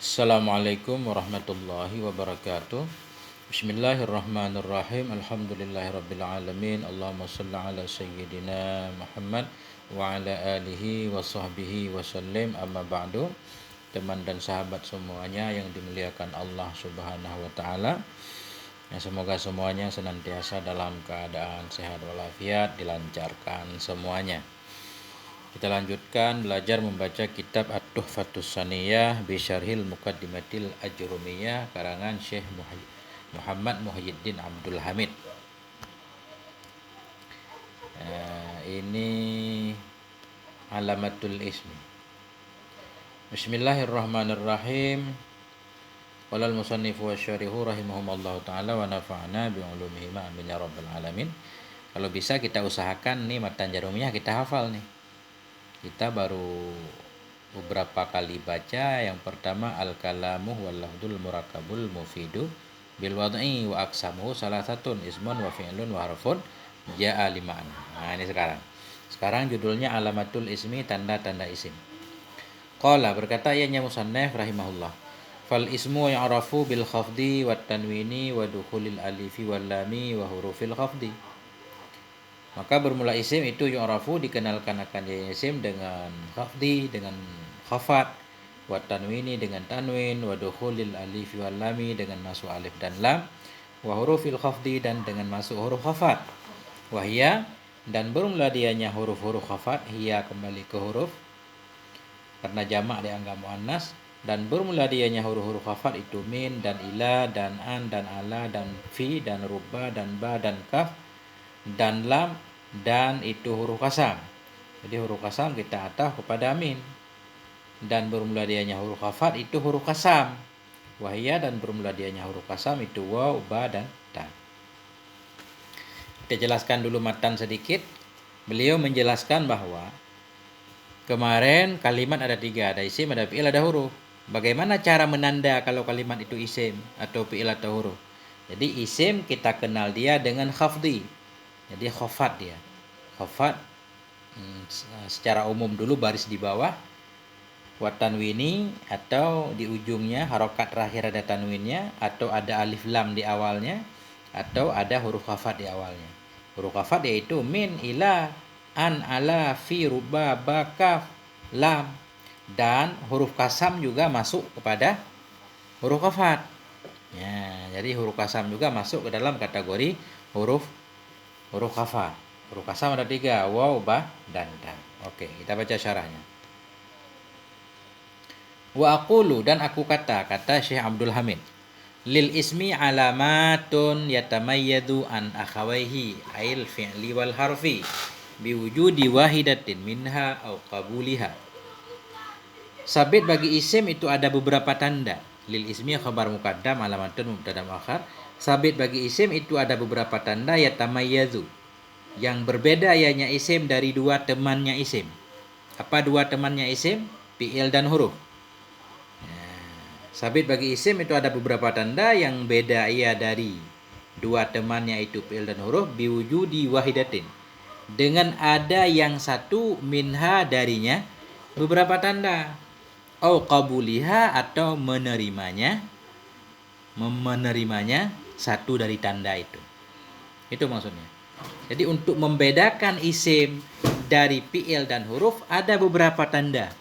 Assalamualaikum warahmatullahi wabarakatuh. Bismillahirrahmanirrahim. Alhamdulillahirabbil alamin. Allahumma shalli ala sayyidina Muhammad wa ala alihi wa sahbihi wa sallim. Amma ba'du. Teman dan sahabat semuanya yang dimuliakan Allah Subhanahu wa taala. Ya, semoga semuanya senantiasa dalam keadaan sehat walafiat, dilancarkan semuanya. Kita lanjutkan belajar membaca kitab At-Tuhfatus Saniyah bi Syarhil Muqaddimatil Ajrumiyah karangan Syekh Muhammad Muhyiddin Abdul Hamid. Ini alamatul ismi. Bismillahirrahmanirrahim. Qala al-musannifu wasyarihu rahimahumallahu taala wa nafa'ana bi ulumihi amin ya rabbal alamin. Kalau bisa kita usahakan nih matan jarumiyah kita hafal nih. Kita baru beberapa kali baca. Yang pertama al-kalamu wal lafdul murakabul mufidu bil wad'i wa aqsamuhu salasatun ismun wa fi'lun wa harfun ja'a liman. Nah, ini sekarang judulnya alamatul ismi, tanda-tanda isim. Qala, berkata ianya musannaf rahimahullah, fal ismu ya'rafu bil khafdi wat tanwini wa dukhulil alifi wal lami wa hurufil khafdi. Maka bermula isim itu yu'rafu, dikenalkan akan isim dengan khafdi, dengan khafat, wa tanwini dengan tanwin, wa dukhulil alif wal lami dengan masuk alif dan lam, wa hurufil khafdi dan dengan masuk huruf khafat. Wa hiya, dan bermula dianya huruf-huruf khafat, hiya kembali ke huruf karena jamak dianggap muannas, dan bermula dianya huruf-huruf khafat itu min dan ila dan an dan ala dan fi dan rubba dan ba dan kaf dan lam, dan itu huruf kasam. Jadi huruf kasam kita ataf kepada min. Dan bermula dianya huruf khafat itu huruf kasam. Wahia, dan bermula dianya huruf kasam itu waw, ba dan ta. Kita jelaskan dulu matan sedikit. Beliau menjelaskan bahwa kemarin kalimat ada tiga, ada isim, ada fi'il, ada huruf. Bagaimana cara menanda kalau kalimat itu isim atau fi'il atau huruf? Jadi isim kita kenal dia dengan khafdi. Jadi khafat dia. Khafat secara umum dulu baris di bawah, wa tanwini atau di ujungnya harokat terakhir ada tanwinnya, atau ada alif lam di awalnya, atau ada huruf khafat di awalnya. Huruf khafat yaitu min, ila, an, ala, fi, ruba, ba, kaf, lam. Dan huruf kasam juga masuk kepada huruf khafat. Ya, jadi huruf kasam juga masuk ke dalam kategori huruf khafat. Huruf kasam ada tiga, waw, ba, dan ta. Oke, kita baca syarahnya. Wa aqulu, dan aku kata Syekh Abdul Hamid, lil ismi alamatun yatamayyadu an akhawaihi ail fi'li wal harfi biwujudi wahidatin minha au qabuliha. Sabit bagi isim itu ada beberapa tanda. Lil ismi khabar muqaddam, alamatun mubtada muakhar. Sabit bagi isim itu ada beberapa tanda yatamayyazu, yang berbeda ianya isim dari dua temannya isim. Apa dua temannya isim? Fi'il dan huruf. Sabit bagi isim itu ada beberapa tanda yang beda ia dari dua temannya itu fi'il dan huruf biwujudi wahidatin, dengan ada yang satu minha darinya beberapa tanda, au qabuliha atau menerimanya satu dari tanda itu. Itu maksudnya. Jadi untuk membedakan isim dari fi'il dan huruf ada beberapa tanda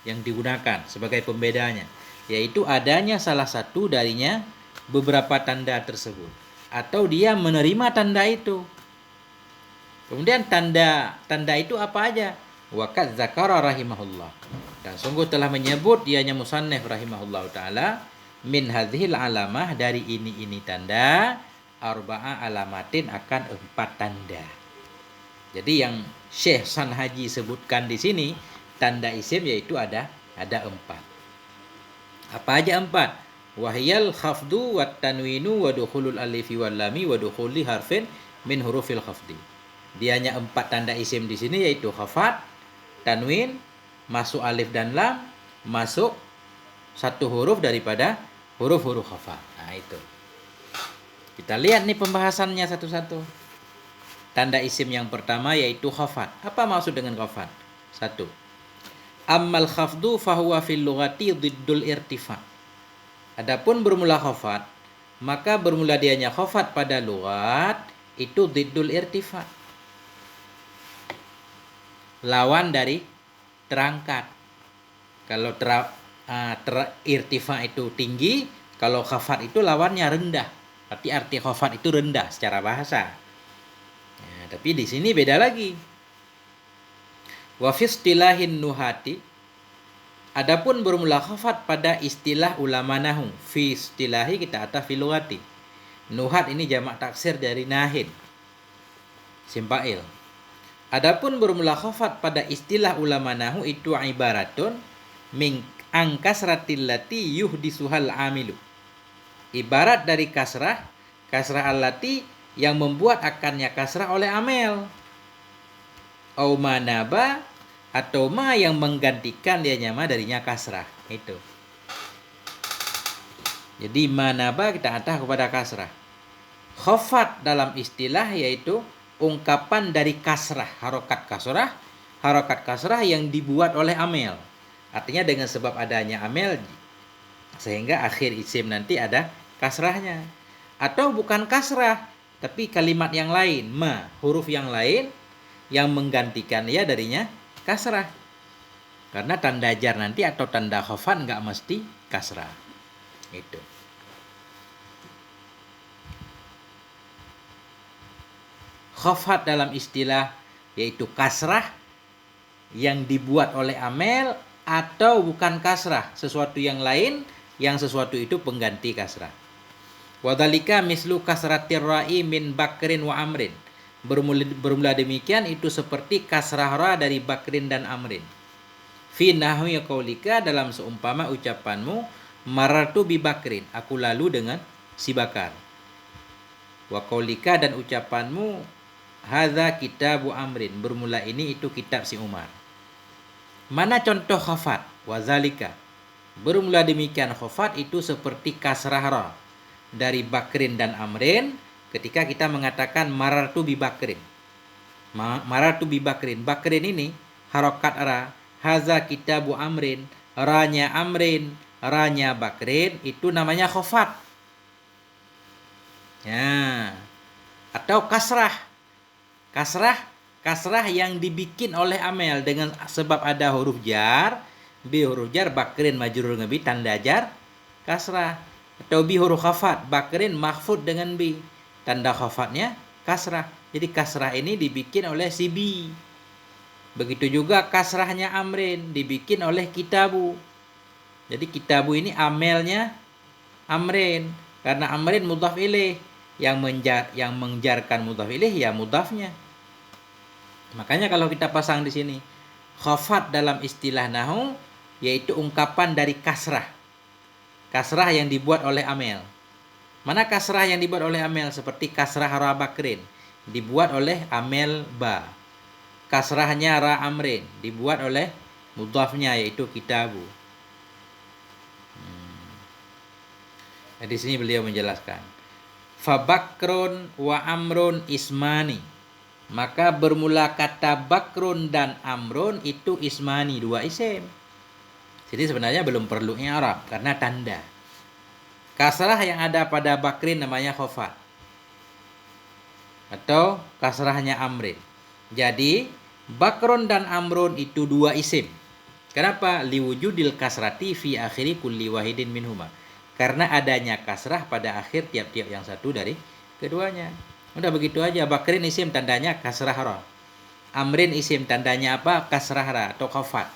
yang digunakan sebagai pembedanya, yaitu adanya salah satu darinya beberapa tanda tersebut, atau dia menerima tanda itu. Kemudian tanda itu apa aja? Waqad zakara rahimahullah, dan sungguh telah menyebut dianya musannif rahimahullah ta'ala, min hadhil alamah, dari ini tanda, arba'a alamatin, akan 4 tanda. Jadi yang Syekh Sanhaji sebutkan di sini tanda isim yaitu ada 4. Apa aja 4? Wahyal khafdu wat tanwinu wa dukhulul alifi wal lami wa dukhuli harfin min hurufil khafdi. Dianya 4 tanda isim di sini yaitu khafat, tanwin, masuk alif dan lam, masuk satu huruf daripada huruf-huruf khafat. Nah, itu. Kita lihat nih pembahasannya satu-satu. Tanda isim yang pertama yaitu khafat. Apa maksud dengan khafat? 1. Ammal khafdu fahuwa fil lughati diddul irtifa. Adapun bermula khafat, maka bermula dianya khafat pada lughat itu diddul irtifa. Lawan dari terangkat. Kalau irtifa itu tinggi, kalau khafat itu lawannya rendah. Berarti arti khafat itu rendah secara bahasa. Nah, tapi di sini beda lagi. Wa fi istilahin nuhati, adapun bermula khafat pada istilah ulama nahu. Fi istilahi kita atas fi lughati. Nuhat ini jamak taksir dari nahin. Simpail. Adapun bermula khafat pada istilah ulama nahu itu ibaratun min angkasratil lati yuhdisuhal amilu. Ibarat dari kasrah allati yang membuat akannya kasrah oleh amel. Au manaba, atau ma yang menggantikan dia nyama darinya kasrah. Itu. Jadi manaba kita atah kepada kasrah. Khafat dalam istilah yaitu ungkapan dari kasrah, harokat kasrah yang dibuat oleh amel. Artinya dengan sebab adanya amel sehingga akhir isim nanti ada kasrahnya. Atau bukan kasrah, tapi kalimat yang lain, ma, huruf yang lain yang menggantikan ya darinya kasrah. Karena tanda jar nanti atau tanda khafat nggak mesti kasrah. Itu. Khafat dalam istilah yaitu kasrah yang dibuat oleh amel atau bukan kasrah, sesuatu yang lain yang sesuatu itu pengganti kasrah. Wadhalika mislu kasratir ra'i min Bakrin wa Amrin. Bermula demikian itu seperti kasrah ra dari Bakrin dan Amrin. Fi nahwi qaulika, dalam seumpama ucapanmu marartu bi Bakrin, aku lalu dengan si Bakar. Wa qaulika, dan ucapanmu hadza kitabu Amrin, bermula ini itu kitab si Umar. Mana contoh khafat? Wazalika, bermula demikian khafat itu seperti kasrah ra dari Bakrin dan Amrin ketika kita mengatakan marartu bi Bakrin. Marartu bi Bakrin. Bakrin ini harokat ra, haza kitabu Amrin, ra-nya Amrin, ra-nya Bakrin, itu namanya khafat. Ya. Atau kasrah yang dibikin oleh amel dengan sebab ada huruf jar, bi huruf jar, Bakrin majrur dengan bi, tanda jar kasrah. Atau bi huruf khafat, Bakrin mahfud dengan bi, tanda khafatnya kasrah. Jadi kasrah ini dibikin oleh si bi. Begitu juga kasrahnya Amrin dibikin oleh kitabu. Jadi kitabu ini amelnya Amrin, karena Amrin mudhaf ilaih, yang menjarkan mudhaf ilaih ya mudhafnya. Makanya kalau kita pasang di sini khafat dalam istilah nahwu yaitu ungkapan dari kasrah yang dibuat oleh amel. Mana kasrah yang dibuat oleh amel? Seperti kasrah ra Bakrin dibuat oleh amel ba. Kasrahnya ra Amrin dibuat oleh mudhafnya yaitu kitabu. Nah, di sini beliau menjelaskan fa Bakrun wa Amrun ismani, maka bermula kata Bakrun dan Amrun itu ismani, dua isim. Jadi sebenarnya belum perlu i'rab karena tanda. Kasrah yang ada pada Bakrin namanya khafat atau kasrahnya Amrin. Jadi Bakrun dan Amrun itu dua isim. Kenapa? Liwujudil kasrati fi akhiri kulli wahidin minhuma. Karena adanya kasrah pada akhir tiap-tiap yang satu dari keduanya. Udah begitu aja. Bakrin isim tandanya kasrah ra. Amrin isim tandanya apa? Kasrah ra atau khafat.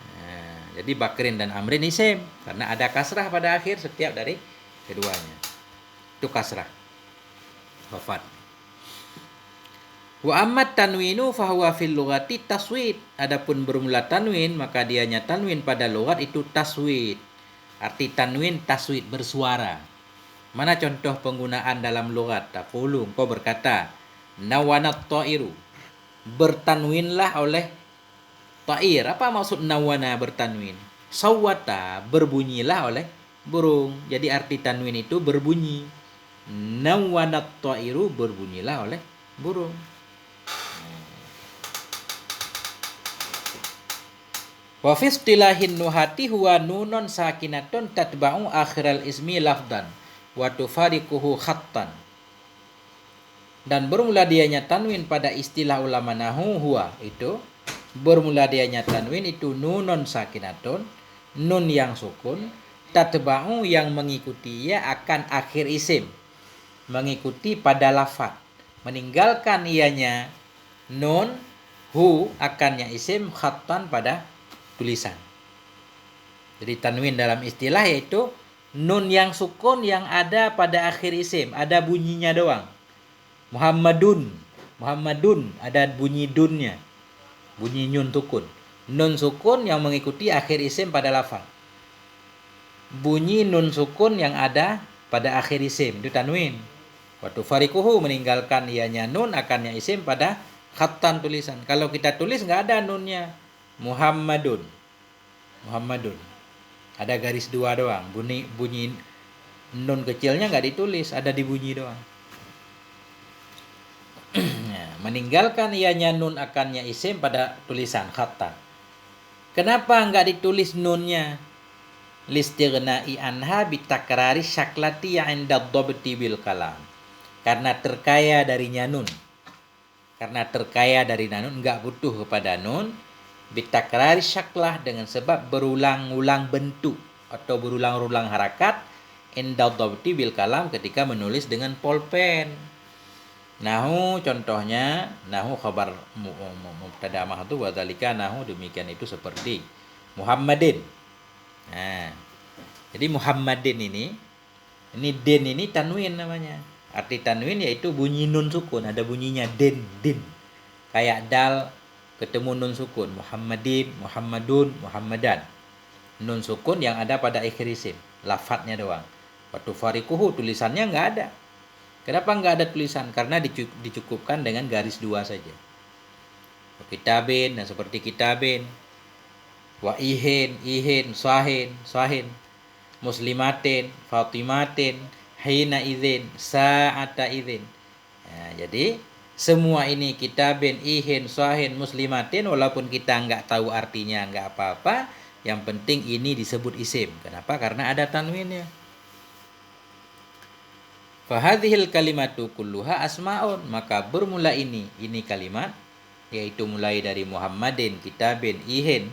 Nah, jadi Bakrin dan Amrin isim karena ada kasrah pada akhir setiap dari keduanya. Itu kasrah. Khafat. Wa ammat tanwinu fahuwa fil lughati taswid. Adapun bermula tanwin maka dianya tanwin pada lughat itu taswid. Arti tanwin taswid, bersuara. Mana contoh penggunaan dalam lughat? Taqulu, engkau berkata, nawanat ta'iru, bertanwinlah oleh ta'ir. Apa maksud nawana bertanwin? Sawwata, berbunyilah oleh burung. Jadi arti tanwin itu berbunyi. Nawanat ta'iru, berbunyilah oleh burung. Wa fi istilahin nuhati huwa nunun sakinatun tatba'u akhiral ismi lafdan wa tufariquhu khattan. Dan bermula dianya tanwin pada istilah ulama nahu huwa itu bermula dianya tanwin itu nunun sakinatun, nun yang sukun, tatba'u yang mengikuti ia akan akhir isim, mengikuti pada lafaz, meninggalkan ianya nun hu akannya isim khattan pada tulisan. Jadi tanwin dalam istilah yaitu nun yang sukun yang ada pada akhir isim, ada bunyinya doang. Muhammadun, Muhammadun ada bunyi dunnya, bunyi nyun sukun. Nun sukun yang mengikuti akhir isim pada lafaz. Bunyi nun sukun yang ada pada akhir isim itu tanwin. Waktu farikuhu meninggalkan ianya nun akannya isim pada khattan tulisan. Kalau kita tulis nggak ada nunnya. Muhammadun, Muhammadun. Ada garis dua doang. Bunyi nun kecilnya nggak ditulis, ada di bunyi doang. Meninggalkan ianya nun akannya isim pada tulisan khattan. Kenapa nggak ditulis nunnya? Listighna'i anha bitakrari syaklati yang inda dhabti bil kalam. Karena terkaya darinya nun. Karena terkaya dari nun, nggak butuh kepada nun. Bitakrari syaklah dengan sebab berulang-ulang bentuk atau berulang-ulang harakat inda dhabti bil kalam ketika menulis dengan pulpen. Nahu contohnya, nahu khabar mubtada mahdhuf wa dzalika nahu demikian itu seperti Muhammadin. Nah, jadi Muhammadin ini din ini tanwin namanya. Arti tanwin yaitu bunyi nun sukun, ada bunyinya din. Kayak dal ketemu nun sukun, Muhammadin, Muhammadun, Muhammadan. Nun sukun yang ada pada akhir isim, lafadznya doang. Waktu farikuhu tulisannya nggak ada. Kenapa nggak ada tulisan? Karena dicukupkan dengan garis dua saja. Kitabin, dan seperti kitabin. Wa ihin, sahin. Muslimatin, fatimatin, hina idzin, sa'ata idzin. Nah, jadi semua ini kitabin, ihin, sahin, muslimatin, walaupun kita nggak tahu artinya nggak apa-apa, yang penting ini disebut isim. Kenapa? Karena ada tanwinnya. Fahadhil kalimatu kulluha asma'un, maka bermula ini kalimat, yaitu mulai dari Muhammadin, kitabin, ihin,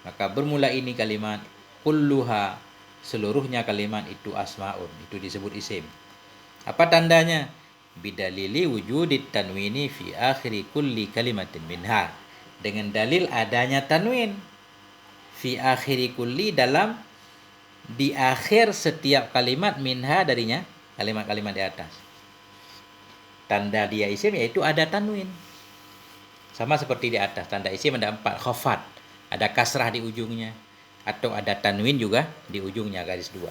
maka bermula ini kalimat kulluha, seluruhnya kalimat itu asma'un, itu disebut isim. Apa tandanya? Bidalili wujudit tanwini fi akhiri kulli kalimatin minha, dengan dalil adanya tanwin fi akhiri kulli, dalam di akhir setiap kalimat, minha darinya kalimat-kalimat di atas. Tanda dia isim yaitu ada tanwin. Sama seperti di atas, tanda isim ada 4, khafat, ada kasrah di ujungnya, atau ada tanwin juga di ujungnya garis 2.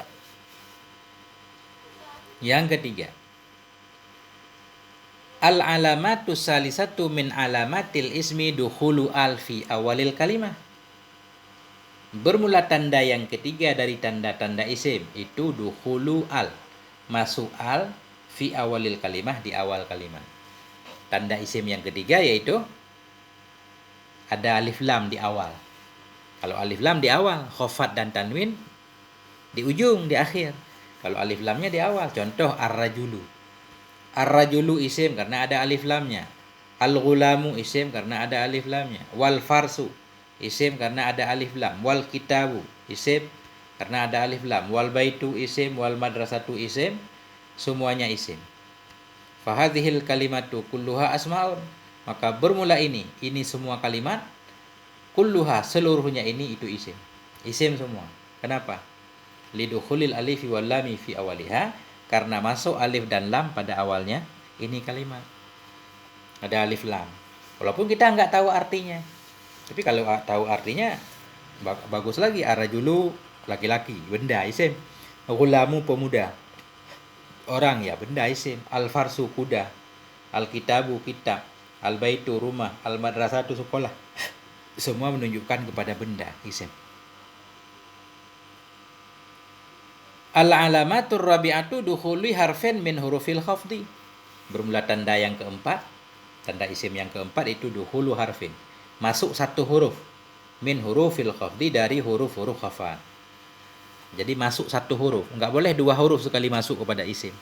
Yang ketiga, al-alamatu salisatu min alamatil ismi dukhulu al fi awalil kalimah. Bermula tanda yang ketiga dari tanda-tanda isim itu dukhulu al, masuk al fi awalil kalimah, di awal kalimat. Tanda isim yang ketiga yaitu ada alif lam di awal. Kalau alif lam di awal, khafat dan tanwin di ujung, di akhir. Kalau alif lamnya di awal, contoh ar-rajulu. Ar-rajulu isim karena ada alif lamnya. Al-ghulamu isim karena ada alif lamnya. Wal farsu isim karena ada alif lam. Wal kitabu isim karena ada alif lam. Wal baitu isim, wal madrasatu isim, semuanya isim. Fahadhil kalimatu kulluha asma'un, maka bermula ini semua kalimat, kulluha seluruhnya ini itu isim. Isim semua. Kenapa? Lidukhulil alifi wal lami fi awaliha, karena masuk alif dan lam pada awalnya ini kalimat. Ada alif lam. Walaupun kita nggak tahu artinya. Tapi kalau tahu artinya bagus lagi. Ar-rajulu laki-laki, benda isim. Ghulamu pemuda, orang ya benda isim. Al-farsu kuda, al-kitabu kitab, al-baitu rumah, al-madrasatu sekolah. Semua menunjukkan kepada benda isim. Al-alamatur rabi'atu dukhuli harfin min hurufil khafdi. Bermula tanda yang keempat, tanda isim yang keempat itu dukhulu harfin, masuk satu huruf min hurufil khafdi, dari huruf-huruf khafat. Jadi masuk satu huruf, enggak boleh dua huruf sekali masuk kepada isim.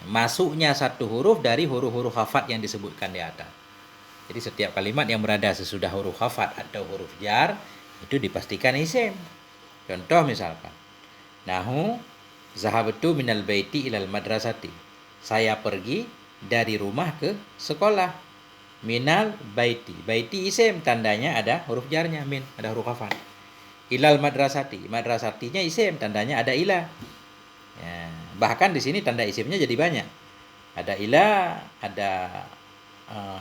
Masuknya satu huruf dari huruf-huruf khafat yang disebutkan di atas. Jadi setiap kalimat yang berada sesudah huruf khafat atau huruf jar itu dipastikan isim. Contoh misalkan, nahu zahabtu minal baiti ilal madrasati. Saya pergi dari rumah ke sekolah. Minal baiti. Baiti isim, tandanya ada huruf jarnya min, ada huruf khafat. Ilal madrasati. Madrasatinya isim, tandanya ada ila. Ya, bahkan di sini tanda isimnya jadi banyak. Ada ila, ada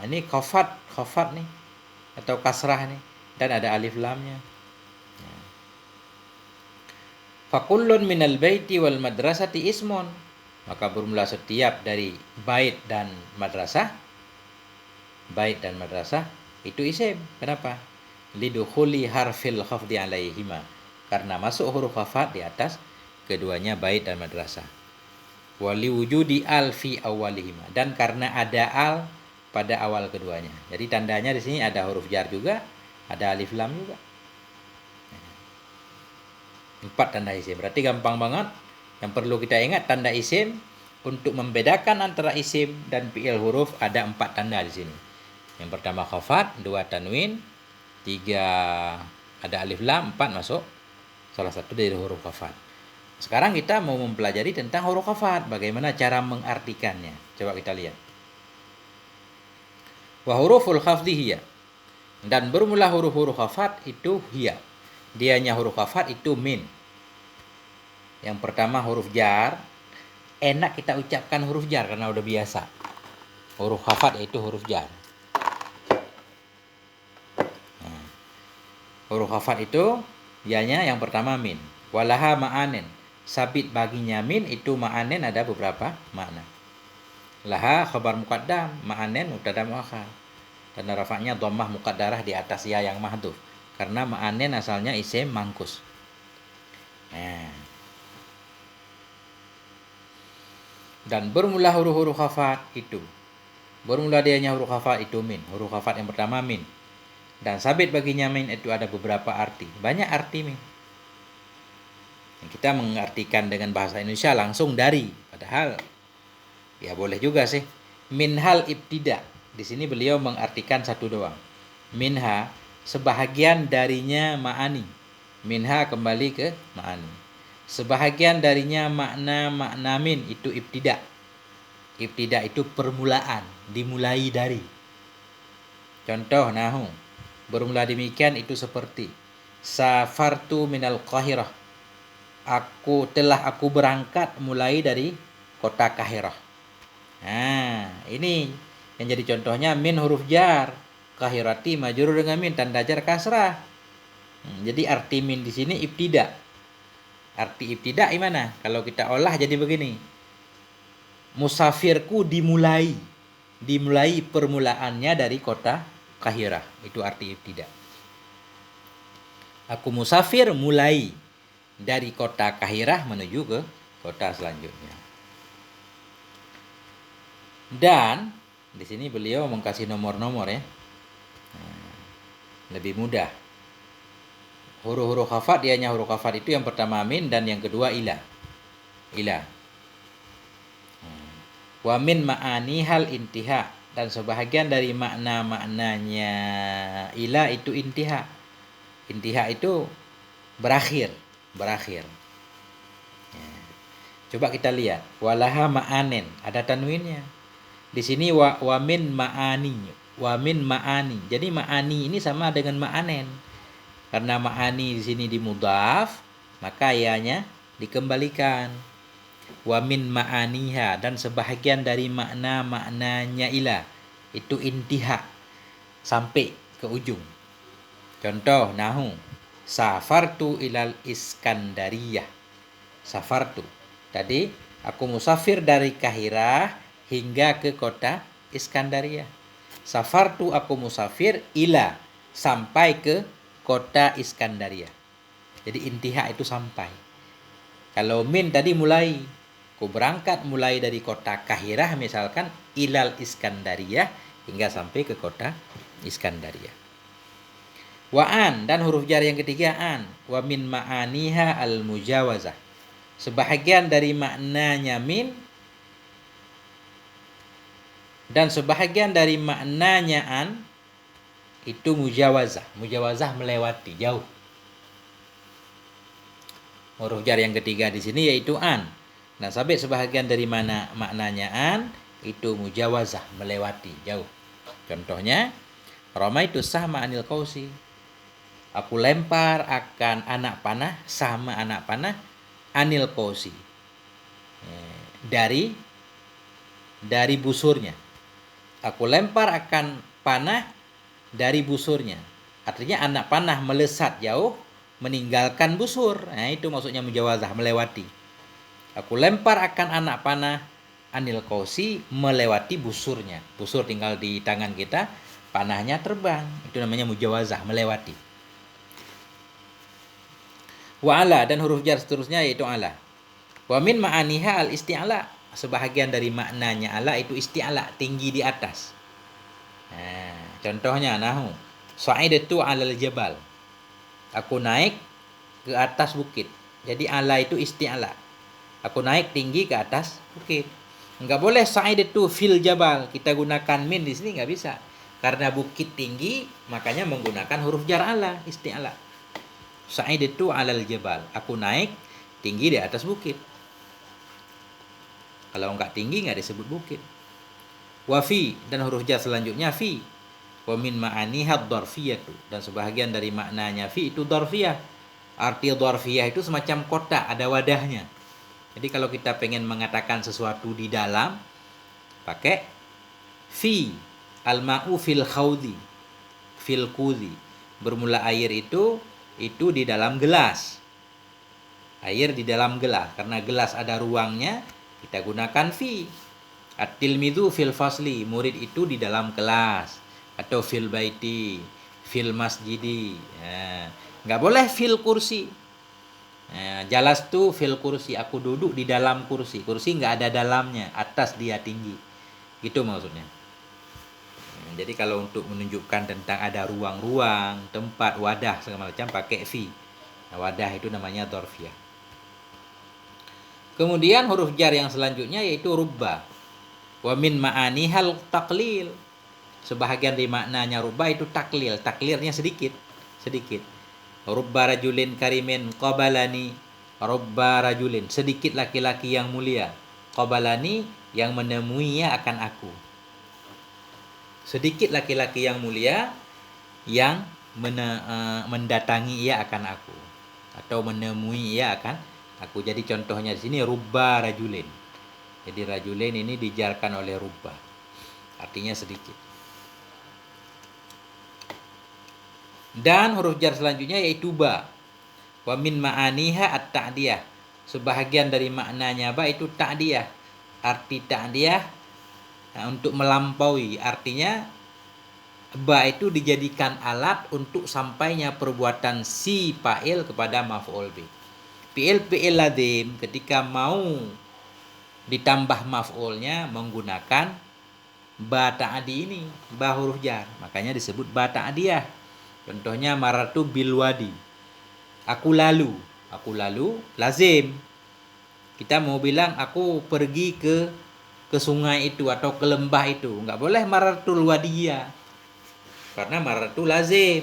ini khafat nih atau kasrah nih, dan ada alif lamnya. Fakullun minal baiti wal madrasati ismun. Maka bermula setiap dari bait dan madrasah. Bait dan madrasah itu isim. Kenapa? Lidukhuli harfil khafdi alaihima. Karena masuk huruf khafat di atas keduanya bait dan madrasah. Wali wujudi al fi awalihima. Dan karena ada al pada awal keduanya. Jadi tandanya di sini ada huruf jar juga, ada alif lam juga. 4 tanda isim. Berarti gampang banget. Yang perlu kita ingat, tanda isim untuk membedakan antara isim dan fi'il huruf ada 4 tanda di sini. Yang pertama khafat, 2 tanwin, 3 ada alif lam, 4 masuk salah satu dari huruf khafat. Sekarang kita mau mempelajari tentang huruf khafat, bagaimana cara mengartikannya. Coba kita lihat. Wa huruful khafdi hiya. Dan bermula huruf-huruf khafat itu hiya. Dianya huruf khafat itu min. Yang pertama huruf jar. Enak kita ucapkan huruf jar karena udah biasa. Huruf khafat yaitu huruf jar. Nah, huruf khafat itu dianya yang pertama min. Walaha ma'anin. Sabit baginya min itu ma'anin ada beberapa makna. Laha khabar muqaddam, ma'anin mubtada muakhar. Tanda rafa'nya dhammah muqaddarah di atas ya yang mahdhuf. Karena ma'anin asalnya isim mangkus. Nah. Dan bermula huruf-huruf khafat itu. Bermula dianya huruf khafat itu min. Huruf khafat yang pertama min. Dan sabit baginya min itu ada beberapa arti. Banyak arti min. Kita mengartikan dengan bahasa Indonesia langsung dari. Padahal ya boleh juga sih. Minhal ibtida. Di sini beliau mengartikan satu doang. Minha sebahagian darinya ma'ani. Minha kembali ke ma'ani. Sebahagian darinya makna min itu ibtida. Ibtida itu permulaan, dimulai dari. Contoh nahu. Bermula demikian itu seperti safartu minal Qahirah. Aku berangkat mulai dari kota Kahirah. Nah, ini yang jadi contohnya min huruf jar. Kahirati majrur dengan min, tanda jar kasrah. Jadi arti min di sini ibtida. Arti ibtida gimana? Kalau kita olah jadi begini. Musafirku dimulai. Dimulai permulaannya dari kota Kahirah. Itu arti ibtida. Aku musafir mulai dari kota Kahirah menuju ke kota selanjutnya. Dan di sini beliau mengkasih nomor-nomor ya. Lebih mudah. Huruf-huruf khafat dianya huruf khafat itu yang pertama min dan yang kedua ila. Ila. Wa min ma'ani hal intiha, dan sebahagian dari makna-maknanya ila itu intiha. Intiha itu berakhir. Coba kita lihat. Walaha ma'anin, ada tanwinnya. Di sini wa min ma'ani. Wa min ma'ani. Jadi ma'ani ini sama dengan ma'anen. Karena ma'ani di sini dimudhaf, maka ianya dikembalikan. Wa min ma'aniha, dan sebahagian dari makna-maknanya ila itu intiha, sampai ke ujung. Contoh nahu safartu ilal Iskandariyah. Safartu. Tadi aku musafir dari Kahirah hingga ke kota Iskandariyah. Safartu aku musafir ila, sampai ke kota Iskandariyah. Jadi intiha itu sampai. Kalau min tadi mulai. Aku berangkat mulai dari kota Kahirah misalkan ilal Iskandariyah hingga sampai ke kota Iskandariyah. Wa an, dan huruf jar yang ketiga an. Wa min ma'aniha al-mujawazah. Sebahagian dari maknanya min dan sebahagian dari maknanya an itu mujawazah. Mujawazah melewati, jauh. Huruf jar yang ketiga di sini yaitu an. Nah, sampai sebahagian dari mana maknanya an itu mujawazah, melewati, jauh. Contohnya, ramaitu sahma anil qausi. Aku lempar akan anak panah sama anak panah anil qausi. Dari busurnya. Aku lempar akan panah dari busurnya. Artinya anak panah melesat jauh meninggalkan busur. Nah, itu maksudnya mujawazah, melewati. Aku lempar akan anak panah anil qausi, melewati busurnya. Busur tinggal di tangan kita, panahnya terbang. Itu namanya mujawazah, melewati. Wa ala, dan huruf jar seterusnya yaitu ala. Wa min ma'aniha al isti'la. Sebahagian dari maknanya ala itu isti'la, tinggi di atas. Nah, contohnya nahu sa'idatu 'alal jabal. Aku naik ke atas bukit. Jadi ala itu isti'la. Aku naik tinggi ke atas bukit. Enggak boleh sa'idatu fil jabal. Kita gunakan min di sini enggak bisa. Karena bukit tinggi, makanya menggunakan huruf jar ala, isti'la. Sa'idatu 'alal jabal. Aku naik tinggi di atas bukit. Kalau enggak tinggi enggak disebut bukit. Wa fi, dan huruf jar selanjutnya fi. Wa min ma'aniha dzarfiyatu, dan sebahagian dari maknanya fi itu dzarfiyah. Arti dzarfiyah itu semacam kotak, ada wadahnya. Jadi kalau kita pengen mengatakan sesuatu di dalam, pakai fi. Al-ma'u fil khawdi, fil qudhi. Bermula air itu di dalam gelas. Air di dalam gelas. Karena gelas ada ruangnya, kita gunakan fi. At-tilmidhu fil fasli, murid itu di dalam kelas. Atau fil baiti, fil masjidi. Nggak boleh fil kursi. Jalas tu fil kursi, aku duduk di dalam kursi. Kursi nggak ada dalamnya, atas dia tinggi. Gitu maksudnya. Jadi kalau untuk menunjukkan tentang ada ruang-ruang, tempat, wadah segala macam pakai fi. Nah, wadah itu namanya dzarfiyah. Kemudian huruf jar yang selanjutnya yaitu rubba. Wa min ma'anihal taqlil. Sebahagian dari maknanya rubba itu taklil. Taklirnya sedikit. Rubba rajulin karimin qabalani. Rubba rajulin, sedikit laki-laki yang mulia. Qabalani, yang menemuinya akan aku. Sedikit laki-laki yang mulia yang mendatangi ia akan aku, atau menemui ia akan aku. Jadi contohnya di sini rubba rajulin. Jadi rajulin ini dijarkan oleh rubba. Artinya sedikit. Dan huruf jar selanjutnya yaitu ba. Wa min ma'aniha at-ta'diyah. Sebahagian dari maknanya ba itu ta'diyah. Arti ta'diyah untuk melampaui. Artinya ba itu dijadikan alat untuk sampainya perbuatan si fa'il kepada maf'ul bih. Fi'il lazim ketika mau ditambah maf'ulnya menggunakan ba ta'di ini, ba huruf jar. Makanya disebut ba ta'diyah. Contohnya maratu bil wadi. Aku lalu lazim. Kita mau bilang aku pergi ke sungai itu atau ke lembah itu, enggak boleh maratul wadiyah. Karena maratu lazim.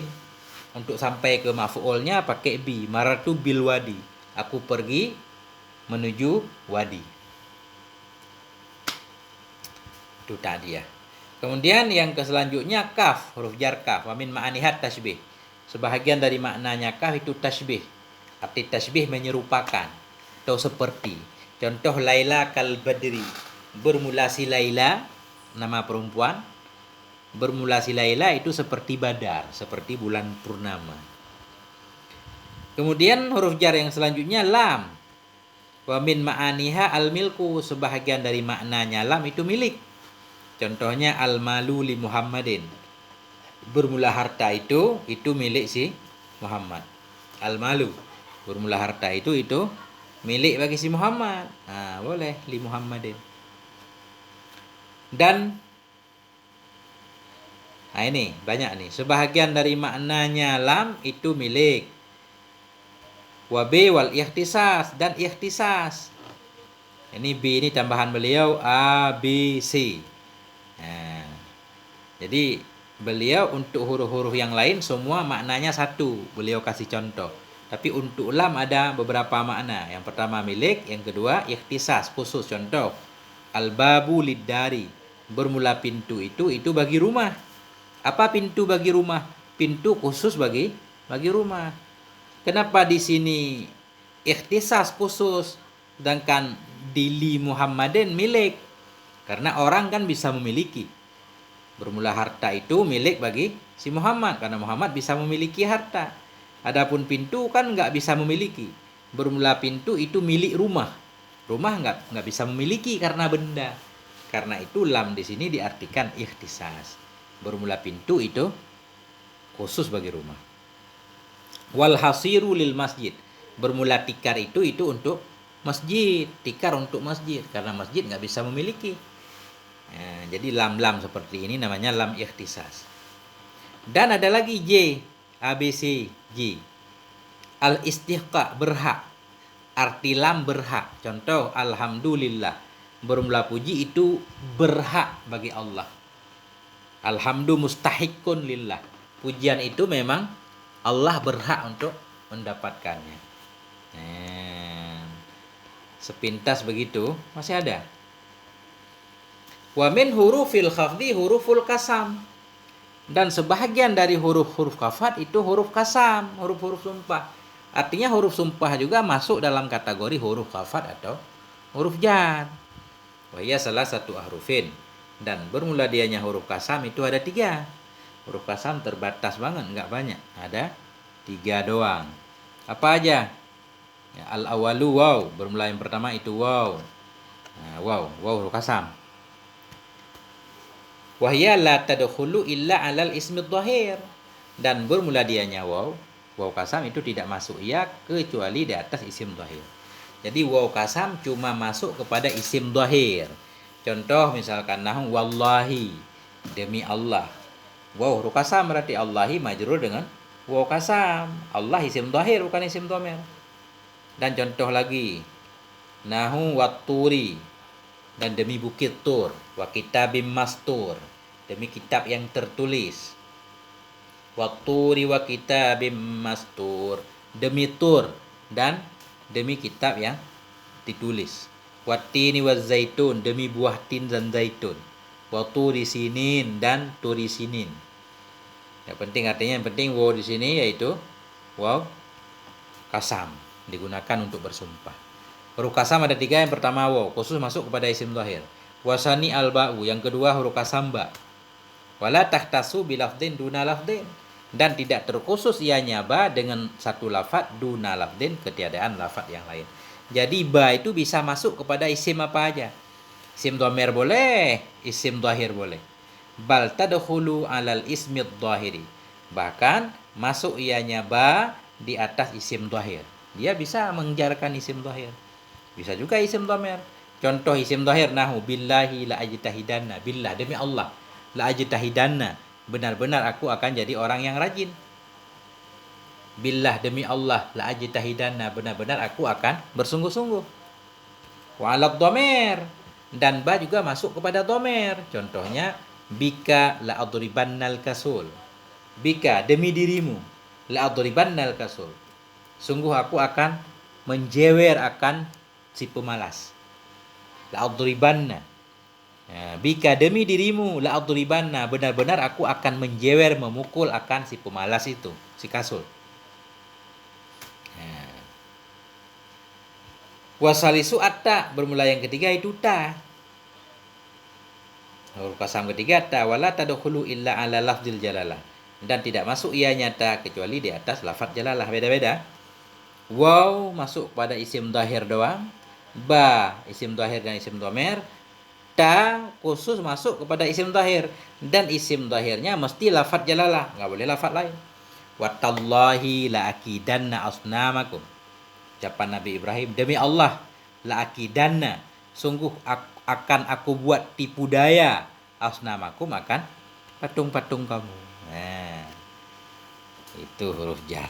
Untuk sampai ke maf'ulnya pakai bi, maratu bil wadi. Aku pergi menuju wadi. Itu tadi ya. Kemudian yang selanjutnya kaf, huruf jar kaf. Wa min ma'anihat tasbih. Sebahagian dari maknanya kaf itu tasbih. Arti tasbih menyerupakan atau seperti. Contoh Laila kal badri. Bermula si Laila, nama perempuan. Bermula si Laila itu seperti badar, seperti bulan purnama. Kemudian huruf jar yang selanjutnya lam. Wa min ma'aniha al-milku. Sebahagian dari maknanya lam itu milik. Contohnya al-malu li Muhammadin. Bermula harta itu milik si Muhammad. Al-malu, bermula harta itu milik bagi si Muhammad. Nah, boleh li Muhammadin. Dan Nah ini banyak nih. Sebahagian dari maknanya lam itu milik. Wabe wal ikhtisas dan ikhtisas. Ini B ini tambahan beliau A, B, C. Nah, jadi beliau untuk huruf-huruf yang lain semua maknanya satu. Beliau kasih contoh. Tapi untuk lam ada beberapa makna. Yang pertama milik, yang kedua ikhtisas, khusus. Contoh, al-babu lid-dari. Bermula pintu itu bagi rumah. Apa pintu bagi rumah? Pintu khusus bagi rumah. Kenapa di sini ikhtisas khusus, sedangkan di li Muhammadin milik? Karena orang kan bisa memiliki. Bermula harta itu milik bagi si Muhammad, karena Muhammad bisa memiliki harta. Adapun pintu kan nggak bisa memiliki. Bermula pintu itu milik rumah. Rumah nggak bisa memiliki karena benda. Karena itu lam di sini diartikan ikhtisas. Bermula pintu itu khusus bagi rumah. Wal hasiru lil masjid. Bermula tikar itu untuk masjid. Tikar untuk masjid. Karena masjid nggak bisa memiliki. Nah, jadi lam-lam seperti ini namanya lam ikhtisas. Dan ada lagi J. A, B, C, J. Al-istihqa, berhak. Arti lam berhak. Contoh, alhamdulillah. Bermula puji itu berhak bagi Allah. Alhamdu mustahikun lillah. Pujian itu memang Allah berhak untuk mendapatkannya. Sepintas begitu, masih ada. Wa min hurufil khafdi huruful kasam. Dan sebahagian dari huruf-huruf khafat itu huruf kasam, huruf-huruf sumpah. Artinya huruf sumpah juga masuk dalam kategori huruf khafat atau huruf jar. Wa hiya salah satu ahrufin. Dan bermula dianya huruf kasam itu ada 3. Huruf kasam terbatas banget, enggak banyak. Ada 3 doang. Apa aja? Ya, al-awalu waw. Bermula yang pertama itu waw. Nah, waw huruf kasam. Wahya la tadkhulu illa alal ismi dhahir. Dan bermula dianya waw kasam itu tidak masuk ya kecuali di atas isim dhahir. Jadi waw kasam cuma masuk kepada isim dhahir. Contoh misalkan nahu wallahi, demi Allah. Waw huruf kasam berarti Allahi majrur dengan waw kasam. Allah isim dhahir bukan isim dhamir. Dan contoh lagi nahu watturi, dan demi bukit Tur, wa kitabim mastur, demi kitab yang tertulis. Watturi wa kitabim mastur, demi Tur dan demi kitab yang ditulis. Wattini wa zaitun, demi buah tin dan zaitun. Watturi sinin dan turi sinin. Yang penting artinya yang penting waw di sini yaitu waw kasam, digunakan untuk bersumpah. Huruf kasam ada 3, yang pertama waw, khusus masuk kepada isim dhahir. Wasani al-ba'u, yang kedua huruf kasam ba. Wala tahtasu bilafdin duna lafdin, dan tidak terkhusus ianya ba dengan satu lafad duna lafdin, ketiadaan lafad yang lain. Jadi ba itu bisa masuk kepada isim apa aja. Isim dhamir boleh, isim dhahir boleh. Bal tadkhulu alal ismi dhahiri. Bahkan masuk ianya ba di atas isim dhahir. Dia bisa menjarkan isim dhahir. Bisa juga isim dhamir. Contoh isim dhahir nahu billahi la ajtahidanna. Billah, demi Allah. La ajtahidanna. Benar-benar aku akan jadi orang yang rajin. Billah, demi Allah. La ajtahidanna. Benar-benar aku akan bersungguh-sungguh. Wa alad dhamir. Dan ba juga masuk kepada dhamir. Contohnya bika la adribannal kasul. Bika, demi dirimu. La adribannal kasul. Sungguh aku akan menjewer akan si pemalas. La'adribanna. Bika, demi dirimu, la'adribanna, benar-benar aku akan menjewer, memukul akan si pemalas itu, si kasul. Wasalisu atta, bermula yang ketiga itu ta. Huruf kasam ketiga ta, wala tadkhulu illa ala lafzil jalalah. Dan tidak masuk ia nyata kecuali di atas lafaz jalalah. Beda-beda. Waw masuk pada isim dhahir doang. Ba isim dhahir dan isim dhamir. Ta khusus masuk kepada isim dhahir, dan isim dhahirnya mesti lafaz jalalah, enggak boleh lafaz lain. Watallahi la akidanna asnamakum. Ucapan Nabi Ibrahim, demi Allah la akidanna, sungguh akan aku buat tipu daya asnamakum, akan patung-patung kamu. Nah, itu huruf jar.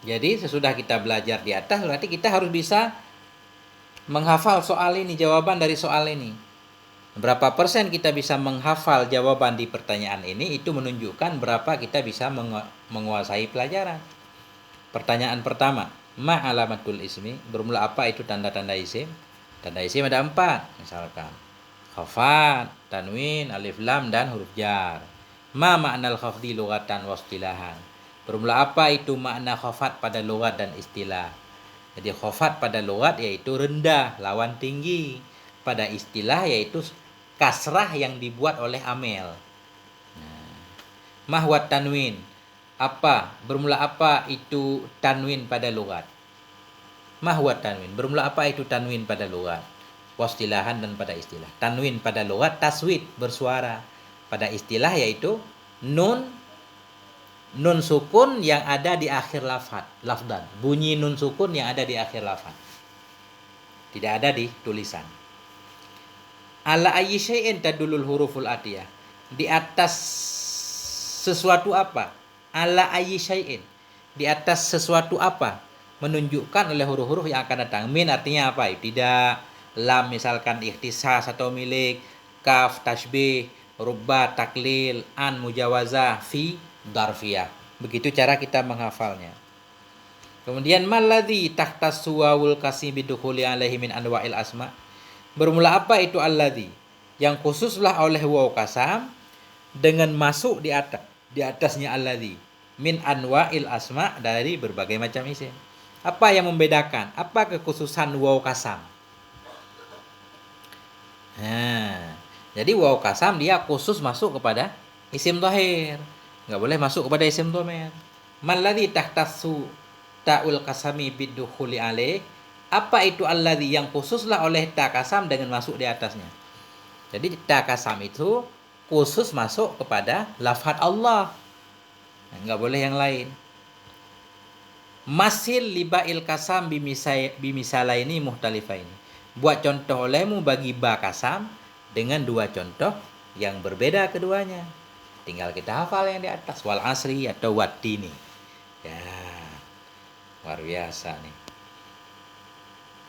Jadi sesudah kita belajar di atas, berarti kita harus bisa menghafal soal ini, jawaban dari soal ini. Berapa persen kita bisa menghafal jawaban di pertanyaan ini, itu menunjukkan berapa kita bisa menguasai pelajaran. Pertanyaan pertama, ma alamatul ismi, bermula apa itu tanda-tanda isim? Tanda isim ada 4, misalkan khafat, tanwin, alif lam, dan huruf jar. Ma ma'nal khafdi lughatan wa istilahan, bermula apa itu makna khafat pada lughat dan istilah? Jadi khafat pada lughat yaitu rendah, lawan tinggi. Pada istilah yaitu kasrah yang dibuat oleh amel. Mahwat tanwin, apa, bermula apa itu tanwin pada lughat? Mahwat tanwin, bermula apa itu tanwin pada lughat? Wastilahan dan pada istilah. Tanwin pada lughat taswid, bersuara. Pada istilah yaitu nun sukun yang ada di akhir lafdan. Bunyi nun sukun yang ada di akhir lafaz. Tidak ada di tulisan. Ala ayyi syai'in tadulul huruful atiyah. Di atas sesuatu apa? Ala ayyi syai'in. Di atas sesuatu apa? Menunjukkan oleh huruf-huruf yang akan datang. Min artinya apa? Tidak. Lam misalkan ikhtisas atau milik. Kaf tasbih. Rubba taklil. An mujawazah. Fi darfiyah. Begitu cara kita menghafalnya. Kemudian maladzi tahtassu wawul kasih bidukhuli alaihi min anwa'il asma. Bermula apa itu alladzi? Yang khususlah oleh waw kasam dengan masuk di atasnya alladzi. Min anwa'il asma, dari berbagai macam isim. Apa yang membedakan? Apa kekhususan waw kasam? Nah, jadi waw kasam dia khusus masuk kepada isim dhahir. Enggak boleh masuk kepada isim dhamir. Maladzi tahtassu ta'ul kasami bidukhuli alaih. Apa itu alladzi? Yang khususlah oleh ta kasam dengan masuk di atasnya. Jadi ta kasam itu khusus masuk kepada lafaz Allah. Enggak boleh yang lain. Masil libail kasam bimisalaini muhtalifaini. Buat contoh olehmu bagi ba kasam dengan dua contoh yang berbeda keduanya. Tinggal kita hafal yang di atas, wal asri atau wattini. Ya, luar biasa nih.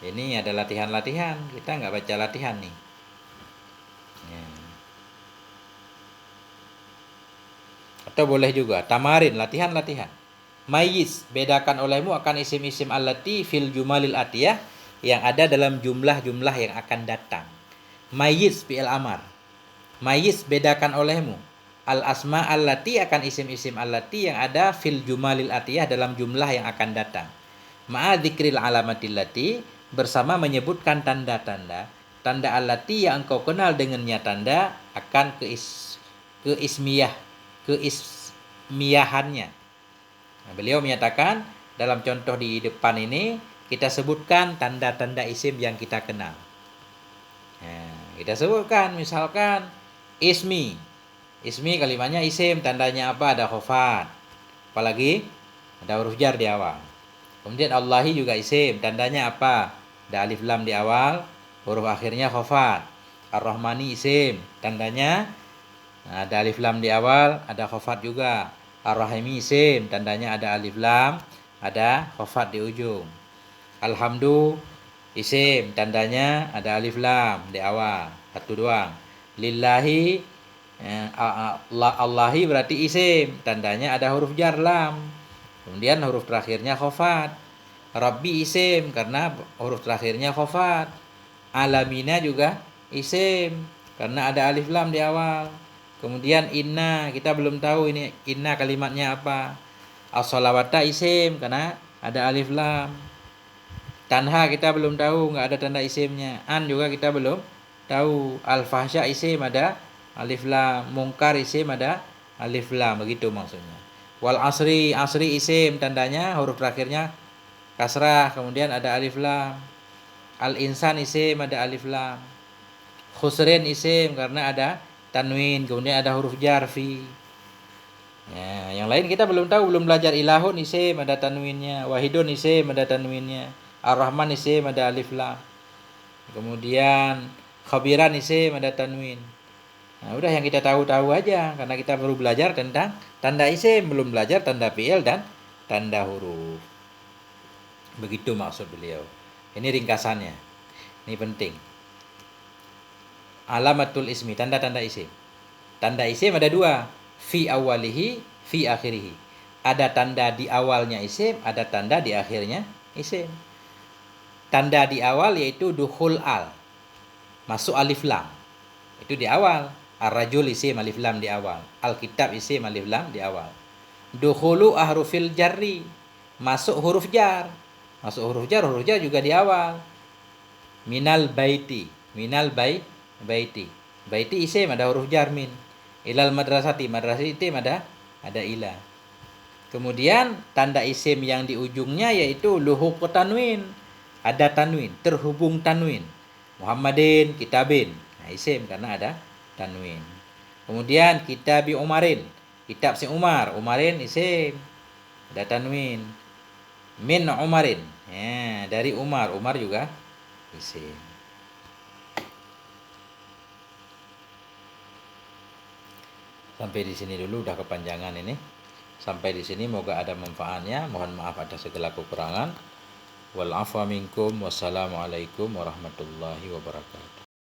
Ini ada latihan-latihan, kita nggak baca latihan nih. Ya. Atau boleh juga tamarin, latihan-latihan. Mayyiz, bedakan olehmu akan isim-isim allati fil jumalil atiyah, yang ada dalam jumlah-jumlah yang akan datang. Mayyiz fi'il amar. Mayyiz, bedakan olehmu al asma allati, akan isim-isim allati yang ada fil jumalil atiyah, dalam jumlah yang akan datang. Ma'a dzikril alamatil lati, bersama menyebutkan tanda-tanda. Tanda allati yang engkau kenal dengannya tanda akan keismiyahannya. Nah, beliau menyatakan dalam contoh di depan ini kita sebutkan tanda-tanda isim yang kita kenal. Nah, kita sebutkan misalkan ismi. Ismi kalimatnya isim, tandanya apa? Ada khafat. Apalagi ada huruf jar di awal. Kemudian Allahi juga isim, tandanya apa? Ada alif lam di awal, huruf akhirnya khafat. Ar-Rahmani isim, tandanya ada alif lam di awal, ada khafat juga. Ar-Rahimi isim, tandanya ada alif lam, ada khafat di ujung. Alhamdu isim, tandanya ada alif lam di awal, satu doang. Lillahi, Allahi berarti isim, tandanya ada huruf jar lam. Kemudian huruf terakhirnya khafat. Rabbi isim karena huruf terakhirnya khafat. Alamina juga isim karena ada alif lam di awal. Kemudian inna, kita belum tahu ini inna kalimatnya apa. As-salawata isim karena ada alif lam. Tanha kita belum tahu, nggak ada tanda isimnya. An juga kita belum tahu. Al-fahsya isim ada alif lam. Mungkar isim ada alif lam, begitu maksudnya. Wal asri, asri isim, tandanya huruf terakhirnya kasrah, kemudian ada alif lam. Al insan isim ada alif lam. Khusrin isim karena ada tanwin, kemudian ada huruf jar fi. Ya, yang lain kita belum tahu, belum belajar. Ilahun isim ada tanwinnya, wahidun isim ada tanwinnya, ar-rahman isim ada alif lam. Kemudian Khabiran isim ada tanwin. Nah, udah yang kita tahu-tahu aja karena kita baru belajar tentang tanda isim, belum belajar tanda fi'il dan tanda huruf. Begitu maksud beliau. Ini ringkasannya. Ini penting. Alamatul ismi, tanda-tanda isim. Tanda isim ada dua, fi awalihi, fi akhirihi. Ada tanda di awalnya isim, ada tanda di akhirnya isim. Tanda di awal yaitu dukhul al, masuk alif lam. Itu di awal. Ar-rajul isim alif lam di awal. Al-kitab isim alif lam di awal. Dukhulu ahrufil jarri, masuk huruf jar. Masuk huruf jar juga di awal. Minal baiti, baiti. Baiti isim ada huruf jar min. Ilal madrasati, madrasati isim ada ila. Kemudian tanda isim yang di ujungnya yaitu luhuq tanwin. Ada tanwin, terhubung tanwin. Muhammadin, kitabin. Nah, isim karena ada tanwin. Kemudian kitabi Umarin. Kitab si Umar, Umarin isim. Ada tanwin. Min Umarin. Ya, dari Umar, Umar juga isim. Sampai di sini dulu, udah kepanjangan ini. Sampai di sini moga ada manfaatnya. Mohon maaf atas segala kekurangan. Wal afwa minkum. Wassalamualaikum warahmatullahi wabarakatuh.